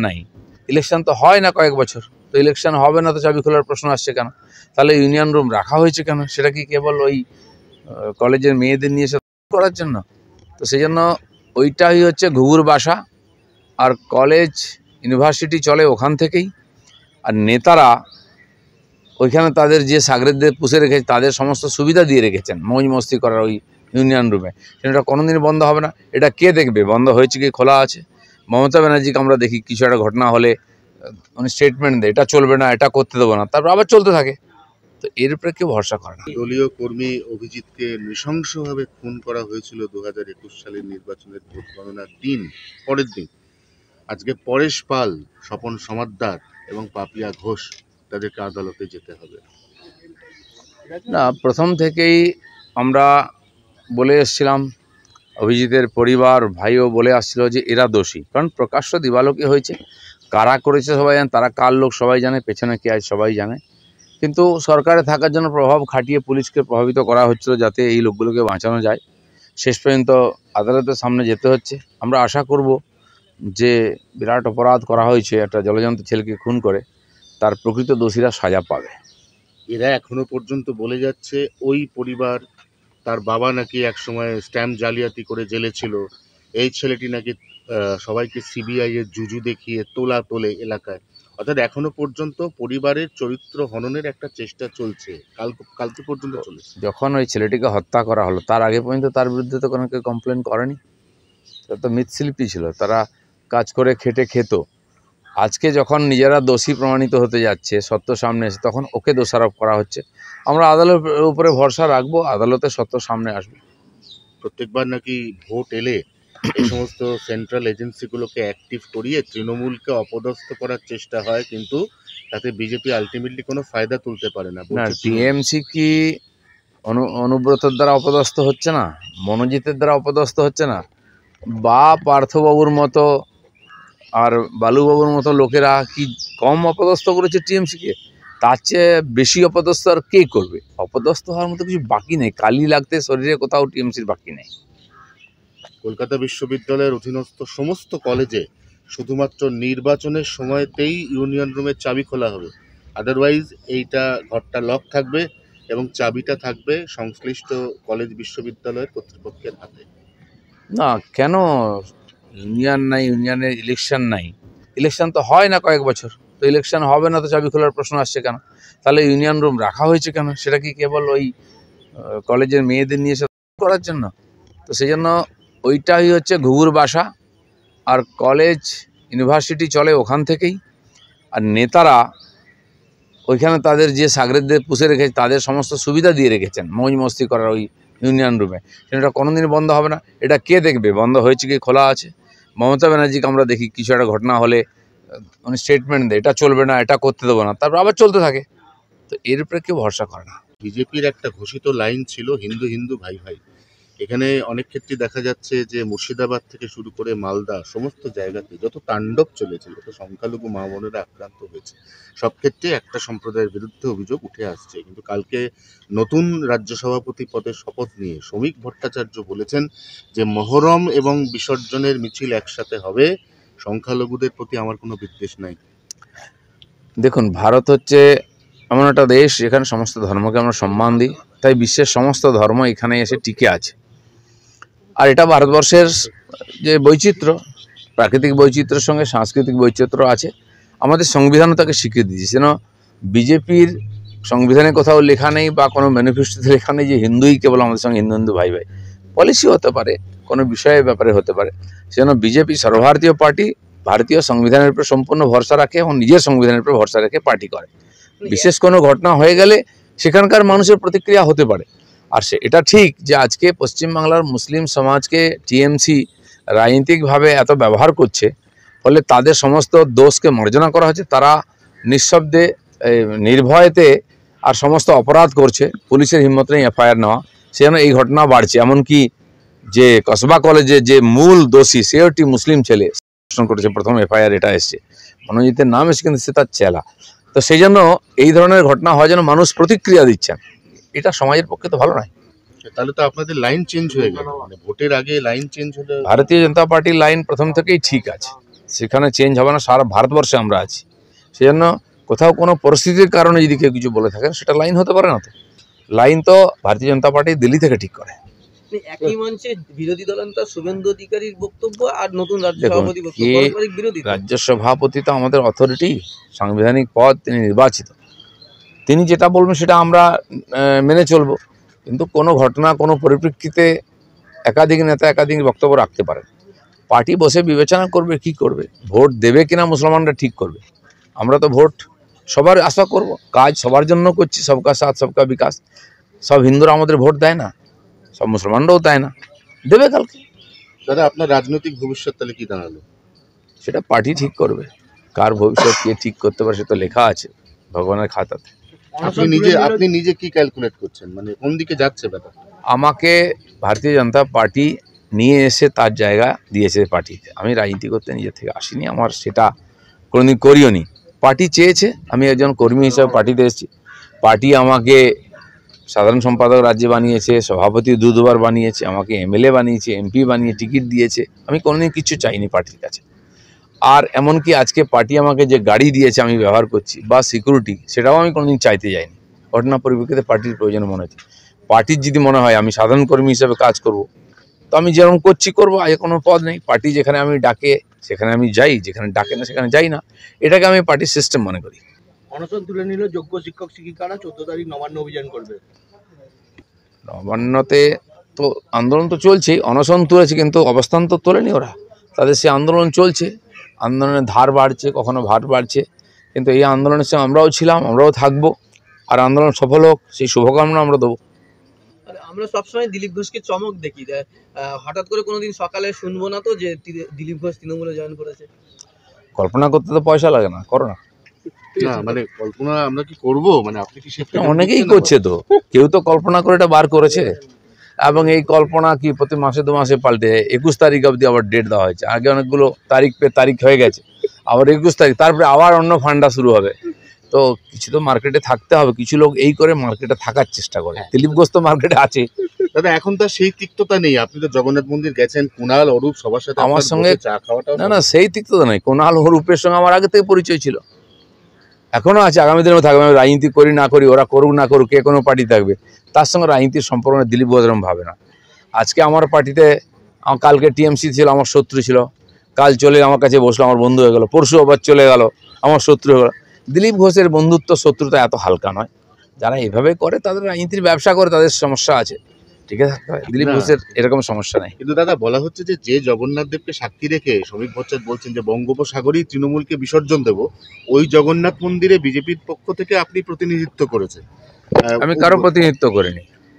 নাই, ইলেকশন তো হয় না কয়েক বছর, তো ইলেকশন হবে না তো চাবি খোলার প্রশ্ন আসছে কেন? তাহলে ইউনিয়ন রুম রাখা হয়েছে কেন? সেটা কি কেবল ওই কলেজের মেয়েদের নিয়ে এসে করার জন্য? তো সেই জন্য ওইটাই হচ্ছে ঘুঘুর বাসা। আর কলেজ ইউনিভার্সিটি চলে ওখান থেকেই, আর নেতারা ওইখানে তাদের যে সাগরেদদের পুষে রেখেছে তাদের সমস্ত সুবিধা দিয়ে রেখেছেন মৌজ মস্তি করার ওই ইউনিয়ন রুমে। সেটা কোনোদিন বন্ধ হবে না। এটা কে দেখবে বন্ধ হয়েছে কি খোলা আছে? মমতা ব্যানার্জিকে আমরা দেখি কিছু একটা ঘটনা হলে উনি স্টেটমেন্ট দেয় এটা চলবে না, এটা করতে দেবো না, তারপর আবার চলতে থাকে। তো এর উপরে কেউ ভরসা করে না। দলীয় কর্মী অভিজিৎকে নৃশংসভাবে খুন করা হয়েছিল 2021 সালের নির্বাচনের ভোট গণনার পরের দিন। আজকে পরেশ পাল, স্বপন সমাদ্দার এবং পাপিয়া ঘোষ তাদেরকে আদালতে যেতে হবে। না, প্রথম থেকেই আমরা বলে এসেছিলাম, অভিজিতের পরিবার ভাইও বলে আসছিল যে এরা দোষী, কারণ প্রকাশ্য দিবালোকে হয়েছে। কারা করেছে সবাই জানে, তারা কার লোক সবাই জানে, পেছনে কে আছে সবাই জানে। কিন্তু সরকারে থাকার জন্য প্রভাব খাটিয়ে পুলিশকে প্রভাবিত করা হচ্ছিল যাতে এই লোকগুলোকে বাঁচানো যায়। শেষ পর্যন্ত আদালতের সামনে যেতে হচ্ছে। আমরা আশা করব যে বিরাট অপরাধ করা হয়েছে, একটা জলজন্ত ছেলেকে খুন করে, তার প্রকৃত দোষীরা সাজা পাবে। এরা এখনো পর্যন্ত বলে যাচ্ছে ওই পরিবার, তার বাবা নাকি একসময় স্ট্যাম্প জালিয়াতি করে জেলে ছিল, এই ছেলেটি নাকি সবাইকে সিবিআই এর জুজু দেখিয়ে তোলে এলাকায়। অর্থাৎ এখনো পর্যন্ত পরিবারের চরিত্র হননের একটা চেষ্টা চলছে, কালকে পর্যন্ত চলেছে। যখন ওই ছেলেটিকে হত্যা করা হলো তার আগে পর্যন্ত তার বিরুদ্ধে তো কোনো কেউ কমপ্লেন করেনি। তারা তো মৃৎশিল্পী ছিল, তারা কাজ করে খেটে খেত। আজকে যখন নিজেরা দোষী প্রমাণিত হতে যাচ্ছে, সত্য সামনে এসে, তখন ওকে দোষারোপ করা হচ্ছে। আমরা আদালতের উপরে ভরসা রাখবো, আদালতে সত্য সামনে আসবে। প্রত্যেকবার নাকি ভোট এলে এই সমস্ত সেন্ট্রাল এজেন্সিগুলোকে অ্যাক্টিভ করিয়ে তৃণমূলকে অপদস্থ করার চেষ্টা হয়, কিন্তু তাতে বিজেপি আলটিমেটলি কোনো ফায়দা তুলতে পারে না। না, টিএমসি কি অনুব্রতর দ্বারা অপদস্থ হচ্ছে না, মনোজিতের দ্বারা অপদস্থ হচ্ছে না, বা পার্থবাবুর মতো আর বালুবাবুর মতো লোকেরা কি কম অপদস্থ করেছে টিএমসিকে? তার চেয়ে বেশি অপদস্থ আর কে করবে? অপদস্থ হওয়ার মতো কিছু বাকি নেই, কালি লাগতে শরীরে কোথাও টিএমসির বাকি নেই। কলকাতা বিশ্ববিদ্যালয়ের অধীনস্থ সমস্ত কলেজে শুধুমাত্র নির্বাচনের সময়তেই ইউনিয়ন রুমের চাবি খোলা হবে, আদারওয়াইজ এইটা ঘরটা লক থাকবে এবং চাবিটা থাকবে সংশ্লিষ্ট কলেজ বিশ্ববিদ্যালয়ের কর্তৃপক্ষের হাতে। না, কেন ইউনিয়ন নাই? ইউনিয়নের ইলেকশন নাই, ইলেকশন তো হয় না কয়েক বছর, তো ইলেকশন হবে না তো চাবি খোলার প্রশ্ন আসছে কেন? তাহলে ইউনিয়ন রুম রাখা হয়েছে কেন? সেটা কি কেবল ওই কলেজের মেয়েদের নিয়ে এসে করার জন্য? তো সেই জন্য ওইটাই হচ্ছে ঘুঘুর বাসা। আর কলেজ ইউনিভার্সিটি চলে ওখান থেকেই, আর নেতারা ওইখানে তাদের যে সাগরেদদের পুষে রেখেছে তাদের সমস্ত সুবিধা দিয়ে রেখেছেন মৌজ মস্তি করার ওই ইউনিয়ন রুমে। সেটা কোনোদিন বন্ধ হবে না। এটা কে দেখবে বন্ধ হয়েছে কি খোলা আছে? মমতা ব্যানার্জিকে আমরা দেখি কিছু একটা ঘটনা হলে উনি স্টেটমেন্ট দেয় এটা চলবে না, এটা করতে দেবো না, তারপর আবার চলতে থাকে। তো এর উপরে কেউ ভরসা করে না। বিজেপির একটা ঘোষিত লাইন ছিল হিন্দু হিন্দু ভাই ভাই। এখানে অনেক ক্ষেত্রে দেখা যাচ্ছে যে মুর্শিদাবাদ থেকে শুরু করে মালদা সমস্ত জায়গাতে যত তাণ্ডব চলেছে, যত সংখ্যালঘু মা বোনেরা আক্রান্ত হয়েছে, সব ক্ষেত্রে একটা সম্প্রদায়ের বিরুদ্ধে অভিযোগ উঠে আসছে। কিন্তু কালকে নতুন রাজ্য সভাপতি পদের শপথ নিয়ে শ্রমিক ভট্টাচার্য বলেছেন যে মহরম এবং বিসর্জনের মিছিল একসাথে হবে, সংখ্যালঘুদের প্রতি আমার কোনো বিদ্বেষ নাই। দেখুন, ভারত হচ্ছে এমন একটা দেশ যেখানে সমস্ত ধর্মকে আমরা সম্মান দিই, তাই বিশ্বের সমস্ত ধর্ম এখানে এসে টিকে আছে। আর এটা ভারতবর্ষের যে বৈচিত্র্য, প্রাকৃতিক বৈচিত্র্যের সঙ্গে সাংস্কৃতিক বৈচিত্র্য আছে, আমাদের সংবিধানও তাকে স্বীকৃতি দিয়েছে। যেন বিজেপির সংবিধানে কোথাও লেখা নেই বা কোনো ম্যানিফেস্টোতে লেখা নেই যে হিন্দুই কেবল আমাদের সঙ্গে হিন্দু হিন্দু ভাই ভাই। পলিসি হতে পারে, কোনো বিষয়ের ব্যাপারে হতে পারে, সেজন্য বিজেপি সর্বভারতীয় পার্টি ভারতীয় সংবিধানের উপর সম্পূর্ণ ভরসা রাখে এবং নিজের সংবিধানের উপর ভরসা রেখে পার্টি করে। বিশেষ কোনো ঘটনা হয়ে গেলে সেখানকার মানুষের প্রতিক্রিয়া হতে পারে। আর এটা ঠিক যে আজকে পশ্চিমবাংলার মুসলিম সমাজকে টিএমসি রাজনৈতিকভাবে এত ব্যবহার করছে, ফলে তাদের সমস্ত দোষকে মার্জনা করা হচ্ছে। তারা নিঃশব্দে নির্ভয়েতে আর সমস্ত অপরাধ করছে, পুলিশের হিম্মত নেই এফআইআর নেওয়া, সেজন্য এই ঘটনা বাড়ছে। এমনকি যে কসবা কলেজে যে মূল দোষী সেও একটি মুসলিম ছেলে করেছে, প্রথম এফআইআর এটা এসছে, মনোজিতের নাম এসে, কিন্তু সে তার চেলা। তো সেই জন্য এই ধরনের ঘটনা হয় যেন মানুষ প্রতিক্রিয়া দিচ্ছেন, এটা সমাজের পক্ষে তো ভালো নয়। তাহলে তো আপনাদের লাইন চেঞ্জ হয়ে গেল, মানে ভোটের আগে লাইন চেঞ্জ হলে। ভারতীয় জনতা পার্টির লাইন প্রথম থেকেই ঠিক আছে। সেখানে চেঞ্জ হবে না, সারা ভারতবর্ষে আমরা আছি। সেই জন্য কোথাও কোনো পরিস্থিতির কারণে যদি কেউ কিছু বলে থাকেন সেটা লাইন হতে পারে না। তো লাইন তো ভারতীয় জনতা পার্টি দিল্লি থেকে ঠিক করে। একই মঞ্চে বিরোধী দলনেতা শুভেন্দু অধিকারীর বক্তব্য আর নতুন রাজ্য দেখুন, সভাপতি বক্তব্য, পারস্পরিক বিরোধী। রাজ্য সভাপতি তো আমাদের অথরিটি, সাংবিধানিক পদ, তিনি নির্বাচিত, তিনি যেটা বলবেন সেটা আমরা মেনে চলবো। কিন্তু কোনো ঘটনা, কোনো পরিপ্রেক্ষিতে একাধিক নেতা একাধিক বক্তব্য রাখতে পারেন। পার্টি বসে বিবেচনা করবে কি করবে, ভোট দেবে কিনা মুসলমানরা ঠিক করবে। আমরা তো ভোট সবার আশা করব, কাজ সবার জন্য করছি, সবকা সাথ সবকা বিকাশ। সব হিন্দুরা আমাদের ভোট দেয় না, সব মুসলমানরাও দেয় না, দেবে কালকে। দাদা, আপনার রাজনৈতিক ভবিষ্যৎ তাহলে কি দাঁড়ালো? সেটা পার্টি ঠিক করবে, কার ভবিষ্যৎ কে ঠিক করতে পারে সেটা লেখা আছে ভগবানের খাতাতে। আপনি নিজে কি ক্যালকুলেট করছেন, মানে কোন দিকে যাচ্ছে ব্যাপার? আমাকে ভারতীয় জনতা পার্টি নিয়ে এসে তার জায়গা দিয়েছে পার্টিতে। আমি রাজনীতি করতে নিজে থেকে আসিনি, আমার সেটা কোনোদিন করিও নি। পার্টি চেয়েছে, আমি একজন কর্মী হিসাবে পার্টিতে এসেছি। পার্টি আমাকে সাধারণ সম্পাদক রাজ্যে বানিয়েছে, সভাপতি দুবার বানিয়েছে, আমাকে এমএলএ বানিয়েছে, এমপি বানিয়ে টিকিট দিয়েছে। আমি কোনোদিন কিছু চাইনি পার্টির কাছে। আর এমনকি আজকে পার্টি আমাকে যে গাড়ি দিয়েছে আমি ব্যবহার করছি, বা সিকিউরিটি, সেটাও আমি কোনোদিন চাইতে যাইনি। ঘটনা পরিপ্রেক্ষিতে পার্টির প্রয়োজন মনে হচ্ছে। পার্টির যদি মনে হয় আমি সাধারণ কর্মী হিসেবে কাজ করব, তো আমি যেরকম করছি করবো, আগে কোনো পদ নেই। পার্টি যেখানে আমি ডাকে সেখানে আমি যাই, যেখানে ডাকে না সেখানে যাই না। এটাকে আমি পার্টির সিস্টেম মনে করি। অনশন তুলে নিল যোগ্য শিক্ষক শিক্ষিকারা, 14 তারিখ নবান্ন অভিযান করবে। নবান্নতে তো আন্দোলন তো চলছেই, অনশন তুলেছে, কিন্তু অবস্থান তো তোলেনি ওরা। তাদের সে আন্দোলন চলছে, আন্দোলনের ধার বাড়ছে, কখনো ভাট বাড়ছে, কিন্তু এই আন্দোলনের সঙ্গে আমরাও ছিলাম, আমরাও থাকবো। আর আন্দোলন সফল হোক সেই শুভকামনা আমরা দেবো। আমরা সবসময় দিলীপ ঘোষকে চমক দেখি, হঠাৎ করে কোনোদিন সকালে শুনবো না তো যে দিলীপ ঘোষ তৃণমূলে জয়েন করেছে। কল্পনা করতে তো পয়সা লাগে না, করো না। না, মানে কল্পনা আমরা কি করব, মানে আপনি কি সেটা অনেকেই করছে, তো কেউ তো কল্পনা করে এটা বার করেছে। এবং এই কল্পনা কি প্রতি মাসে 2 মাসে পাল্টে 21 তারিখ অবধি আবার ডেট দেওয়া হয়েছে। আগে অনেকগুলো তারিখ হয়ে গেছে, আবার 21 তারিখ, তারপরে আবার অন্য ফান্ডা শুরু হবে। তো কিছু তো মার্কেটে থাকতে হবে। কিছু লোক এই করে মার্কেটে থাকার চেষ্টা করে। দিলীপ ঘোষ তো মার্কেটে আছে। দাদা, এখন তো সেই তিক্ততা নেই। আপনি তো জগন্নাথ মন্দির গেছেন, কুণাল, অরূপ সবার সাথে আমার সঙ্গে চা খাওয়াটা। না, সেই তিক্ততা নেই। কুণাল অরূপের সঙ্গে আমার আগে থেকে পরিচয় ছিল, এখনো আছে, আগামী দিনেও থাকবে। আমি রাজনীতি করি না করি, ওরা করুক না করুক, কে কোনো পার্টি থাকবে, তার সঙ্গে রাজনীতির সম্পর্ক দিলীপ ঘোষ এরকম ভাবে না। আজকে আমার পার্টিতে, কালকে টিএমসি ছিল, আমার শত্রু ছিল, কাল চলে আমার কাছে বসলো, আমার বন্ধু হয়ে গেল, পরশু আবার চলে গেল, আমার শত্রু হয়ে গেল। দিলীপ ঘোষের বন্ধুত্ব শত্রুতা এত হালকা নয়। যারা এভাবে করে তাদের রাজনীতির ব্যবসা করে, তাদের সমস্যা আছে, ঠিক আছে। দিলীপ ঘোষের এরকম সমস্যা নেই। কিন্তু দাদা, বলা হচ্ছে যে জগন্নাথ দেবকে সাক্ষী রেখে শ্রমিক ভট্টাচার্য বলছেন যে বঙ্গোপসাগরেই তৃণমূলকে বিসর্জন দেব, ওই জগন্নাথ মন্দিরে বিজেপির পক্ষ থেকে আপনি প্রতিনিধিত্ব করেছেন। আমি কারো প্রতিনিধিত্ব করিনি।